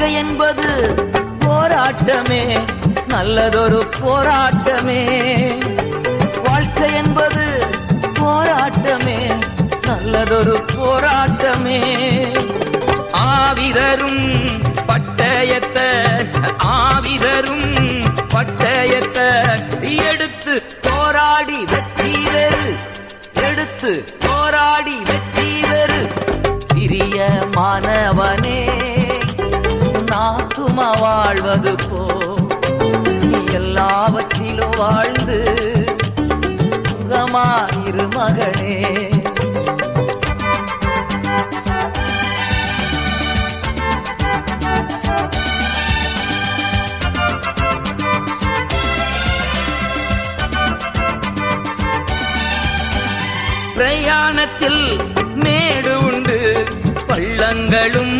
வாழ்க்கை என்பது போராட்டமே, நல்லதொரு போராட்டமே. வாழ்க்கை என்பது போராட்டமே, நல்லதொரு போராட்டமே. ஆவிதரும் பட்டயத்தை எடுத்து போராடி வெற்றி பெறு, எடுத்து போராடி வெற்றி பெறு. சிறிய மாணவனே, நாத்துமா வாழ்வது போ, நீ எல்லாவற்றிலும் வாழ்ந்து சுகமாயிரு மகனே. பிரயாணத்தில் மேடு உண்டு, பள்ளங்களும்